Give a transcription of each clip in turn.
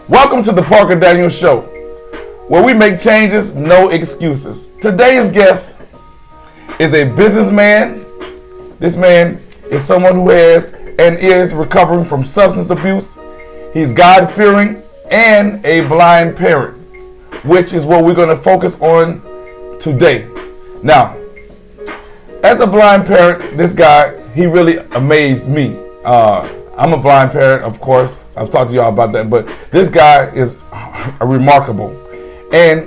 Welcome to the Parker Daniels Show, where we make changes, no excuses. Today's guest is a businessman. This man is someone who has and is recovering from substance abuse. He's God-fearing and a blind parent, which is what we're going to focus on today. Now, as a blind parent, this guy, he really amazed me. I'm a blind parent, of course. I've talked to y'all about that, but this guy is remarkable. And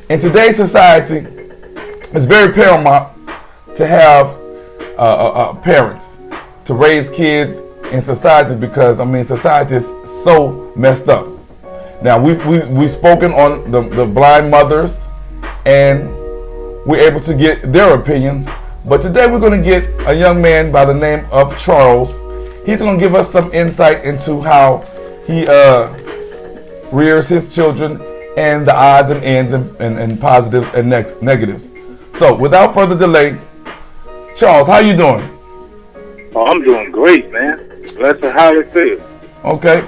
in today's society, it's very paramount to have parents to raise kids in society because, society is so messed up. Now, we've spoken on the blind mothers, and we're able to get their opinions. But today we're going to get a young man by the name of Charles. He's going to give us some insight into how he rears his children and the odds and ends and positives and negatives. So without further delay, Charles, how you doing? Oh, I'm doing great, man. That's how it feels. Okay.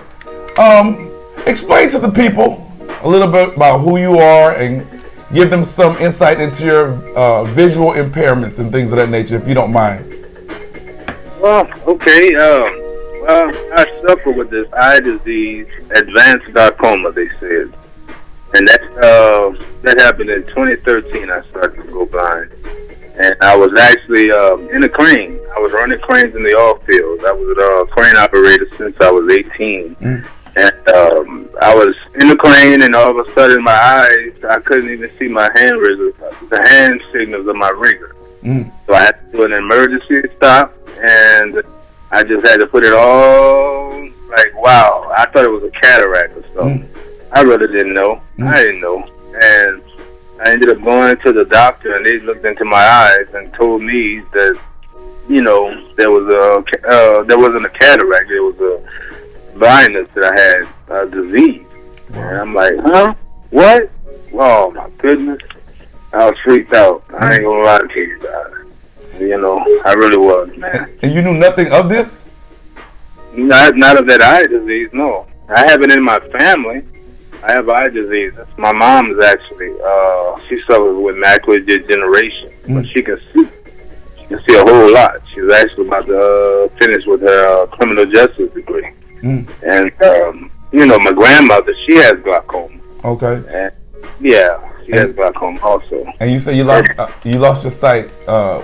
Explain to the people a little bit about who you are and give them some insight into your visual impairments and things of that nature, if you don't mind. Well, okay. I suffer with this eye disease, advanced glaucoma, they said. And that happened in 2013. I started to go blind. And I was actually in a crane. I was running cranes in the oil field. I was a crane operator since I was 18. And I was in the crane, and all of a sudden my eyes, I couldn't even see my the hand signals of my rigger. So I had to do an emergency stop, and I just had to put it all, wow, I thought it was a cataract or something. I really didn't know. I didn't know. And I ended up going to the doctor, and they looked into my eyes and told me that, there wasn't a cataract, there was a blindness that I had, a disease. And I'm like, huh? What? Oh, my goodness. I was freaked out. I ain't gonna lie to you guys. I really was, man. And you knew nothing of this? Not of that eye disease, no. I have it in my family. I have eye disease. My mom's actually, she suffers with macular degeneration. But she can see. She can see a whole lot. She's actually about to finish with her criminal justice degree. And, my grandmother, she has glaucoma. Okay. And, yeah, she has glaucoma also. And you say you lost your sight, I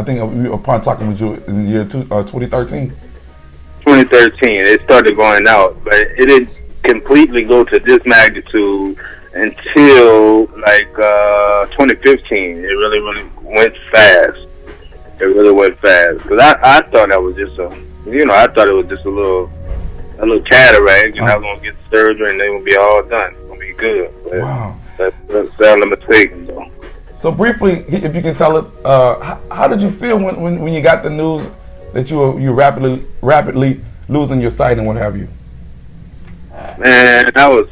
think upon talking with you in the year 2013? 2013. It started going out, but it didn't completely go to this magnitude until 2015. It really went fast. It really went fast. Because I thought that was just I thought it was just a little cataract, and I was going to get surgery and they will be all done. It's going to be good. But wow. That's sound a mistake, though. So briefly, if you can tell us, how did you feel when you got the news that you were rapidly losing your sight and what have you? Man, I was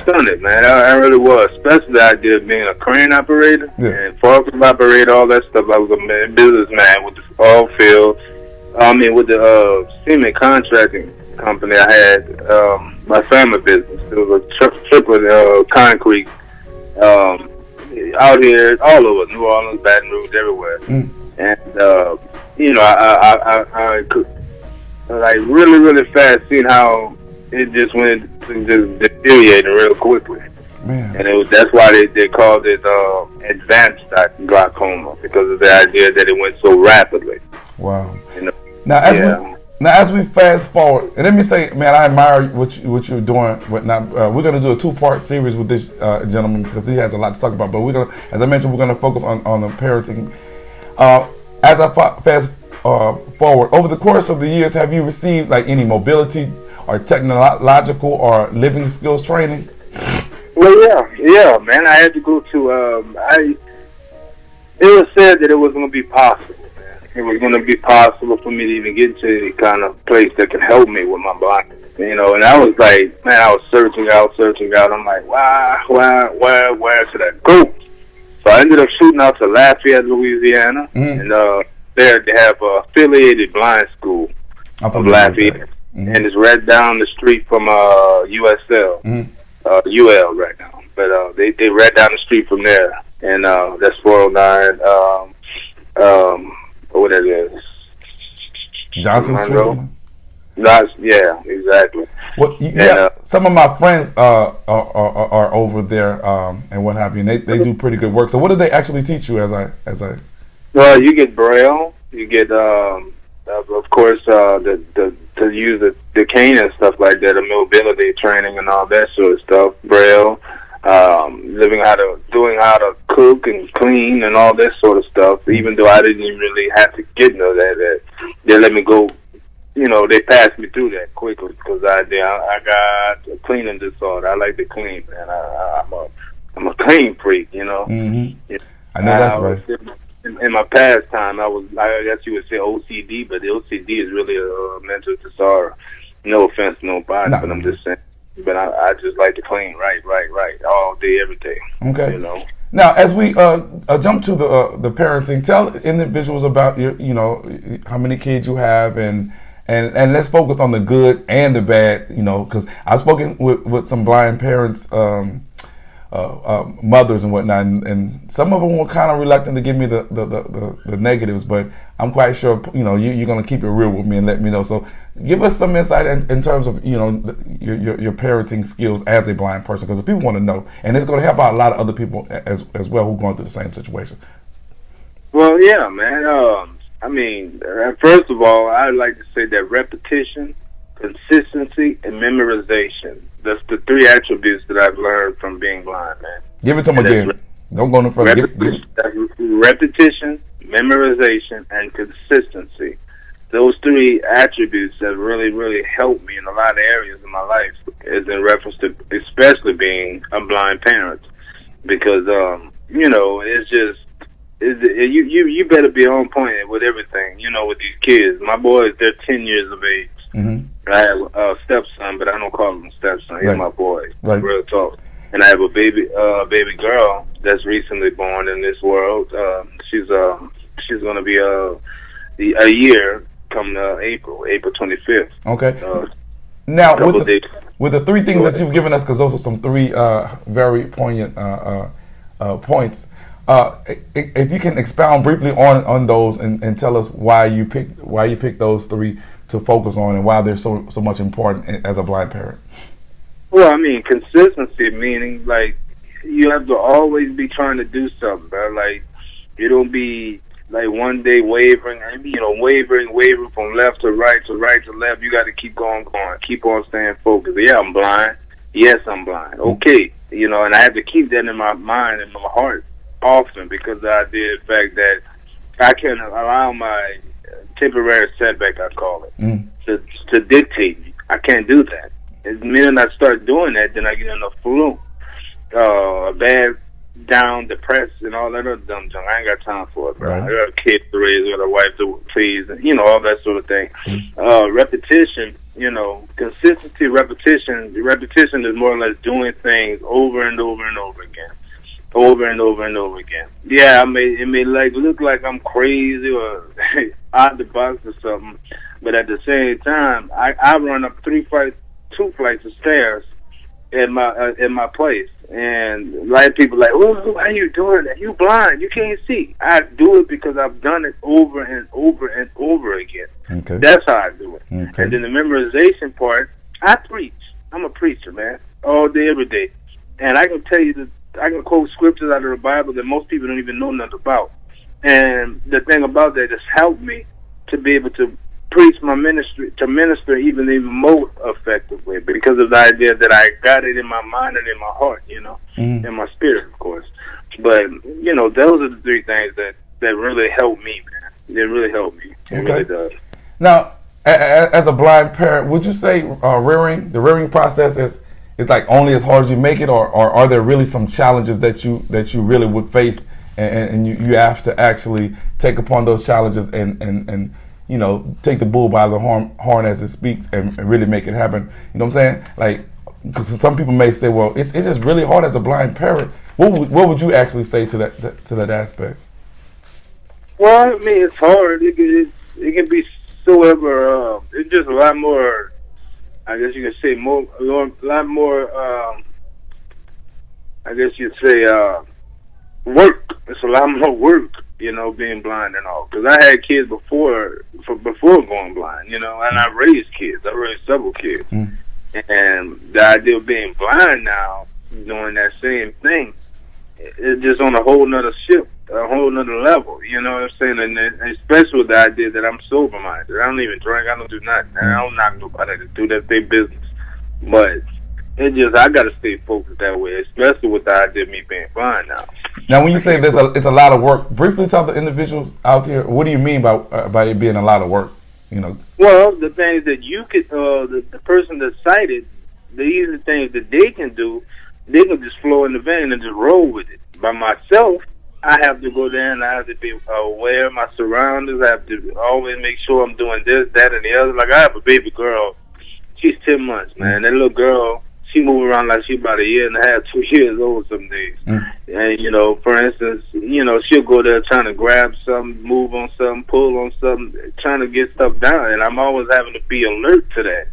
stunned, man. I really was. Especially the idea of being a crane operator and forklift operator, all that stuff. I was a businessman with the oil field. With the cement contracting company, I had my family business. It was a triplet concrete out here, all over New Orleans, Baton Rouge, everywhere. And I could really, really fast seeing how it just went just deteriorating real quickly. Man. And that's why they called it advanced glaucoma, because of the idea that it went so rapidly. Wow. Now as we fast forward, and let me say, man, I admire what you're doing. We're going to do a 2-part series with this gentleman because he has a lot to talk about. But as I mentioned, we're going to focus on the parenting. As I fast forward, over the course of the years, have you received any mobility or technological or living skills training? Well, yeah, man. I had to go to. It was said that it was going to be possible. It was going to be possible for me to even get to any kind of place that can help me with my blindness. And I was like, man, I was searching out. I'm like, where should I go? So I ended up shooting out to Lafayette, Louisiana, and there they have a affiliated blind school of Lafayette. and it's right down the street from USL, UL right now. But they right down the street from there, and that's 409. What that is? Johnson Street. Yeah, exactly. Well, some of my friends are over there and what have you. And they do pretty good work. So, what do they actually teach you? Well, you get Braille. You get, of course, to use the cane and stuff like that, the mobility training and all that sort of stuff. Braille, doing how to cook and clean and all that sort of stuff. Even though I didn't even really have to get into that, they let me go. You know, they passed me through that quickly because I got a cleaning disorder. I like to clean, man. I'm a clean freak, you know. Mm-hmm. I know that's right. In my past time, I guess you would say OCD, but the OCD is really a mental disorder. No offense, nobody, but I'm just saying. But I just like to clean, right, all day, every day. Okay. You know. Now, as we jump to the parenting, tell individuals about how many kids you have, and let's focus on the good and the bad. You know, because I've spoken with some blind parents. Mothers and whatnot, and some of them were kind of reluctant to give me the negatives, but I'm quite sure you're going to keep it real with me and let me know. So give us some insight in terms of your parenting skills as a blind person, because people want to know, and it's going to help out a lot of other people as well who are going through the same situation. Well, yeah, man. I mean, first of all, I'd like to say that repetition, consistency, and memorization. That's the three attributes that I've learned from being blind, man. Give it to them again. Don't go no further. Repetition, memorization, and consistency. Those three attributes have really, really helped me in a lot of areas of my life, is in reference to especially being a blind parent. Because, it's just, you better be on point with everything, with these kids. My boys, they're 10 years of age. Mm-hmm. I have a stepson, but I don't call him stepson. He's my boy, real talk. And I have a baby girl that's recently born in this world. She's going to be a year come April 25th. Okay. Now with the three things that you've given us, because those are some three very poignant points. If you can expound briefly on those and tell us why you picked those three to focus on, and why they're so much important as a blind parent. Well, I mean, consistency, meaning like you have to always be trying to do something, bro. Like you don't be like one day wavering, wavering from left to right to left. You got to keep going, keep on staying focused. Yeah, I'm blind. Yes, I'm blind. Okay, and I have to keep that in my mind and my heart often, because of the idea, the fact that I can allow my temporary setback, I call it, to dictate me. I can't do that. The minute I start doing that, then I get in a flu, a bad, down, depressed, and all that other dumb junk. I ain't got time for it, bro. Right. I got a kid to raise, I got a wife to please, and all that sort of thing. Repetition, consistency, repetition. Repetition is more or less doing things over and over and over again. Over and over and over again. Yeah, it may look like I'm crazy or out the box or something, but at the same time, I run up 2 flights of stairs in my place, and a lot of people are like, "Oh, why are you doing that? You blind? You can't see." I do it because I've done it over and over and over again. Okay. That's how I do it. Okay. And then the memorization part, I preach. I'm a preacher, man, all day, every day, and I can tell you that. I can quote scriptures out of the Bible that most people don't even know nothing about. And the thing about that has helped me to be able to preach my ministry, to minister even more effectively, because of the idea that I got it in my mind and in my heart, in my spirit, of course. But, those are the three things that really help me, man. They really help me. It really does. Now, as a blind parent, would you say the rearing process is like only as hard as you make it, or are there really some challenges that you really would face, and you have to actually take upon those challenges and take the bull by the horn as it speaks and really make it happen? You know what I'm saying? Like, because some people may say, well, it's just really hard as a blind parent. What would you actually say to that aspect? Well, I mean, it's hard. It can be so ever. It's just a lot more I guess you could say a lot more. I guess you'd say work. It's a lot more work, being blind and all. Because I had kids before going blind, and I raised kids. I raised several kids, and the idea of being blind now, doing that same thing, it's just on a whole nother shift, a whole nother level. You know what I'm saying? And especially with the idea that I'm sober minded. I don't even drink. I don't do nothing. I don't knock nobody to do that. Their business, but. I got to stay focused that way, especially with the idea of me being blind now. Now, when you say it's a lot of work, briefly tell the individuals out here, what do you mean by it being a lot of work? Well, the things that you could, the person that's sighted, the easy things that they can do, they can just flow in the van and just roll with it. By myself, I have to go there and I have to be aware of my surroundings. I have to always make sure I'm doing this, that, and the other. Like, I have a baby girl. She's 10 months, man. That little girl, she move around like she's about a year and a half, 2 years old some days. And, for instance, she'll go there trying to grab something, move on something, pull on something, trying to get stuff down. And I'm always having to be alert to that,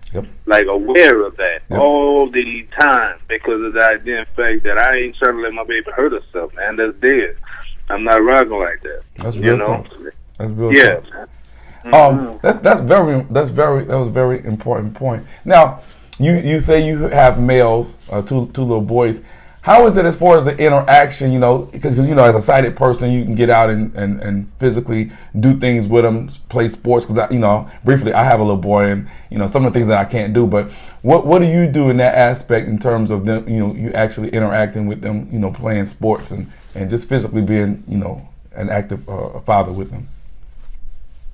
like aware of that all the time, because of the idea and fact that I ain't trying to let my baby hurt herself, man. That's dead. I'm not rocking like that. That's real tough. That's real tough. That was a very important point. Now, you say you have males, two little boys. How is it as far as the interaction? Because as a sighted person, you can get out and physically do things with them, play sports. Because briefly, I have a little boy, and some of the things that I can't do. But what do you do in that aspect in terms of them? You actually interacting with them, playing sports and just physically being an active father with them.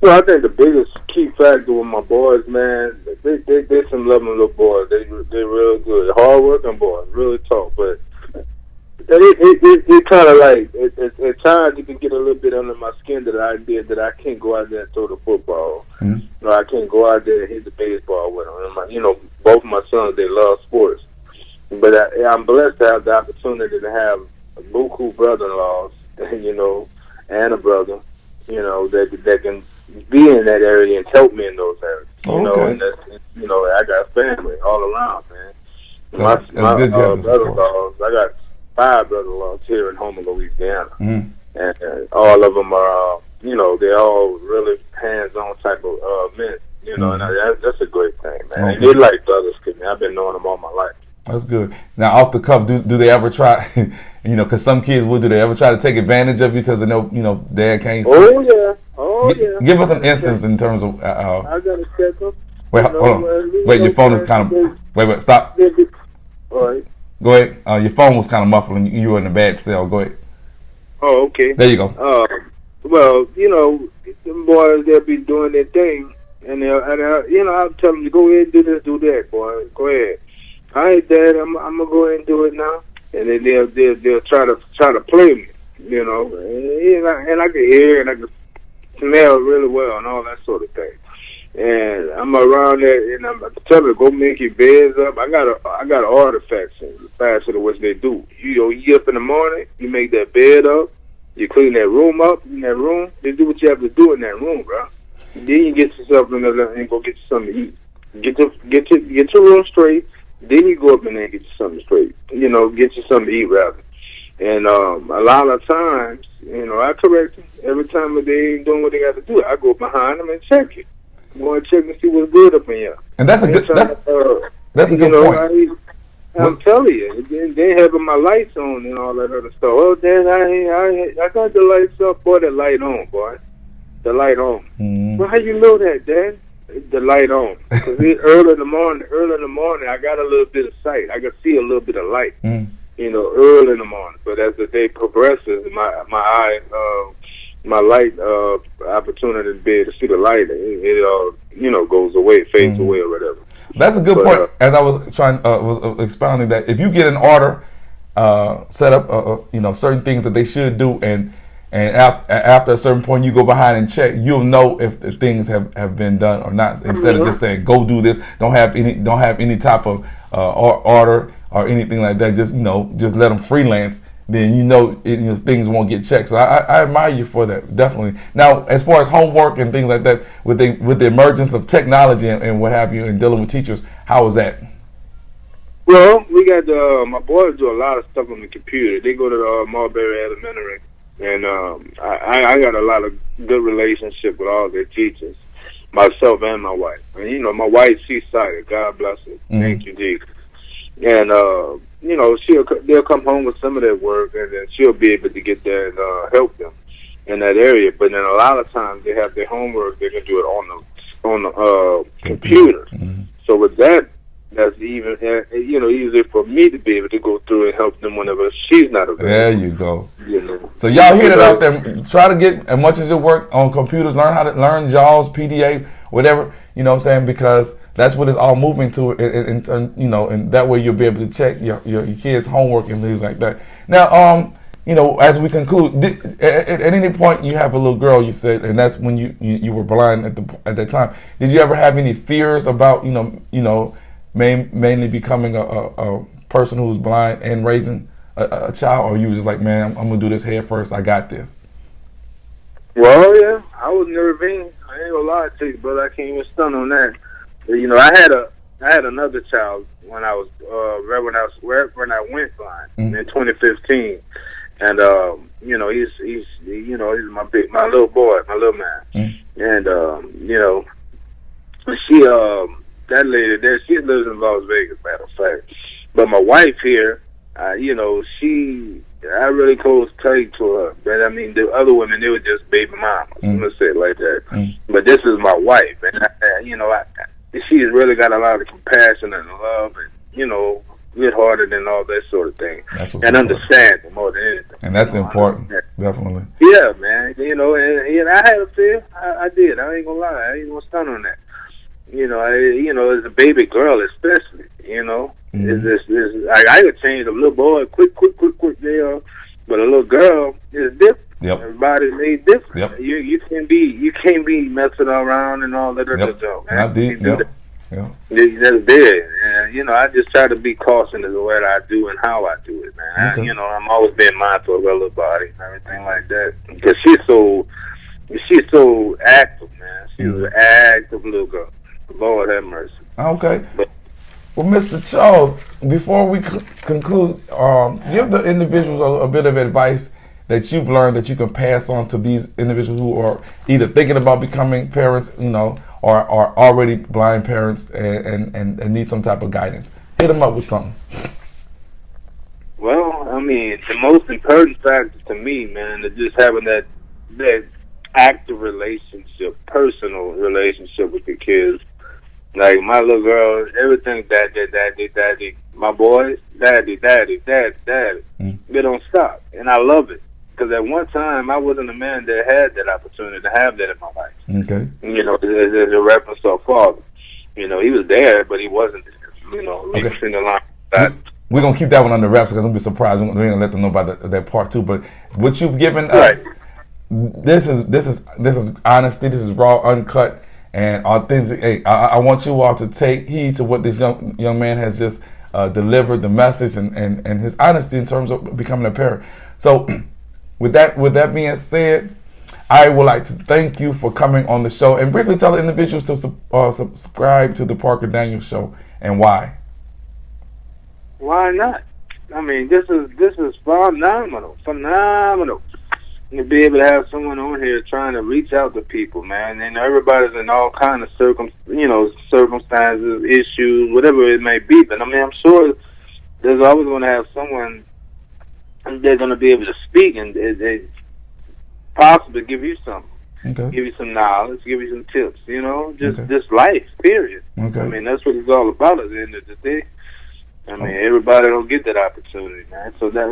Well, I think the biggest key factor with my boys, man, they some loving little boys. They're real good, hard-working boys, really tough. But it kind of like at times it can get a little bit under my skin that I can't go out there and throw the football. I can't go out there and hit the baseball with them. And both my sons, they love sports. But I'm blessed to have the opportunity to have buku brother-in-laws, and a brother, that can be in that area and help me in those areas. And I got family all around, man. My brother-in-laws, I got 5 brother-in-laws here in Houma, Louisiana, and all of them are, they're all really hands-on type of men, and that's a great thing, man. They like brothers to me. I've been knowing them all my life. That's good. Now, off the cuff, do they ever try? Because some kids would. Do they ever try to take advantage of you because they know, dad can't see? Oh yeah. Give us an instance in terms of. I gotta check them. Wait, hold on. Wait, your phone is kind of. Wait, stop. All right. Go ahead. Your phone was kind of muffled, and you were in a bad cell. Go ahead. Oh, okay. There you go. Well, them boys, they'll be doing their thing, and I'll tell them to go ahead and do this, do that, boy. Go ahead. All right, Dad, I'm gonna go ahead and do it now, and then they'll try to play me, and I can hear and I can smell really well and all that sort of thing. And I'm around there, and I'm telling them, go make your beds up. I got artifacts in the facet of what they do. You up in the morning, you make that bed up, you clean that room up in that room. They do what you have to do in that room, bro. Then you get yourself in there and go get you something to eat. Get your room straight. Then you go up in there and get you something straight. Get you something to eat, rather. And a lot of times, I correct them. Every time they ain't doing what they got to do, I go behind them and check it. Go and check and see what's good up in here. And that's a good point. I'm telling you, they having my lights on and all that other stuff. Oh, Dad, I got the lights up, boy. The light on, boy. The light on. Well, how you know that, Dad? The light on. Because early in the morning, I got a little bit of sight. I can see a little bit of light. Early in the morning. But as the day progresses, my eye, my light opportunity to be able to see the light, it goes away, fades away, or whatever. That's a good point. As I was expounding that, if you get an order, set up, certain things that they should do, and after a certain point, you go behind and check. You'll know if the things have been done or not. Instead of just saying, "Go do this," don't have any type of order or anything like that. Just let them freelance then things won't get checked. So I admire you for that, definitely. Now, as far as homework and things like that, with the emergence of technology and what have you, and dealing with teachers, how was that? Well, we got my boys do a lot of stuff on the computer. They go to Marbury Elementary, and I got a lot of good relationship with all their teachers, myself and my wife. And my wife, she's sighted. God bless her. Mm-hmm. Thank you, Jesus. And they'll come home with some of their work, and then she'll be able to get there and help them in that area. But then a lot of times they have their homework; they can do it on the computer. Mm-hmm. So with that, that's even easier for me to be able to go through and help them whenever she's not available. There you go. So y'all hear that out there? Try to get as much as your work on computers. Learn how to learn JAWS, PDA, whatever. You know what I'm saying? Because that's what it's all moving to, and that way you'll be able to check your kids' homework and things like that. Now, as we conclude, at any point you have a little girl, you said, and that's when you were blind at that time. Did you ever have any fears about mainly becoming a person who's blind and raising a child, or you was just like, man, I'm gonna do this head first. I got this. Well, yeah, I was nervous. I ain't gonna lie to you, but I can't even stun on that. But, I had another child when I was when I went blind in 2015, and he's my little boy, my little man, and she that lady there, she lives in Las Vegas, matter of fact. But my wife here, I really close tight to her. But I mean, the other women, they were just baby mamas. I'm gonna say it like that. But this is my wife, and she's really got a lot of compassion and love, and good-hearted and all that sort of thing, and understanding more than anything. And that's important, definitely. Yeah, man. And I had a fear. I did. I ain't gonna lie. I ain't gonna stun on that. As a baby girl, especially, I could change a little boy quick there, but a little girl is different. Yep. Everybody's made different. Yep. You can't be messing around and all that other stuff. Not deep. Yep. Yeah. That's dead. And I just try to be cautious of what I do and how I do it, man. Okay. I'm always being mindful of her little body and everything like that, because she's so active, man. She's an active little girl. Lord have mercy. Okay. Well, Mr. Charles, before we conclude, give the individuals a bit of advice that you've learned that you can pass on to these individuals who are either thinking about becoming parents, or are already blind parents and need some type of guidance. Hit them up with something. Well, I mean, the most important factor to me, man, is just having that active relationship, personal relationship with your kids. Like my little girl, everything daddy. My boys, daddy. They don't stop, and I love it, because at one time I wasn't a man that had that opportunity to have that in my life. Okay. As a reference to a father, he was there, but he wasn't there. Okay. In the line. We're gonna keep that one under wraps, because I'm gonna be surprised. We're gonna let them know about that part too. But what you've given us, this is honesty. This is raw, uncut, and authentic. Hey, I want you all to take heed to what this young man has just delivered, the message and his honesty in terms of becoming a parent. So with that being said, I would like to thank you for coming on the show, and briefly tell the individuals to subscribe to the Parker Daniels Show and why. Why not? I mean, this is phenomenal. To be able to have someone on here trying to reach out to people, man, and everybody's in all kind of circumstances, issues, whatever it may be. But I mean, I'm sure there's always going to have someone they're going to be able to speak and they possibly give you something, give you some knowledge, give you some tips. Just life, period. Okay. I mean, that's what it's all about at the end of the day. I mean, everybody don't get that opportunity, man. So that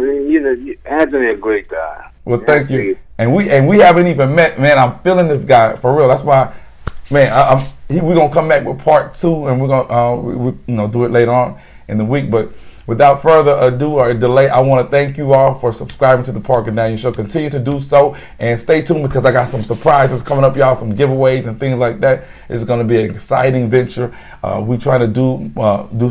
Anthony, a great guy. Well, thank you. And we haven't even met, man. I'm feeling this guy for real. That's why, man. We're gonna come back with part 2, and we're gonna do it later on in the week. But without further ado or delay, I want to thank you all for subscribing to the Parker Daniel Show. Continue to do so and stay tuned because I got some surprises coming up, y'all, some giveaways and things like that. It's going to be an exciting venture. We trying to do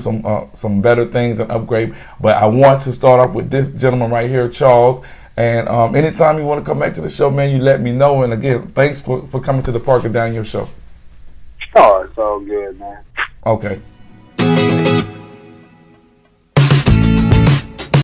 some better things and upgrade. But I want to start off with this gentleman right here, Charles. And anytime you want to come back to the show, man, you let me know. And again, thanks for coming to the Parker Daniel Show. Oh, it's all good, man. Okay.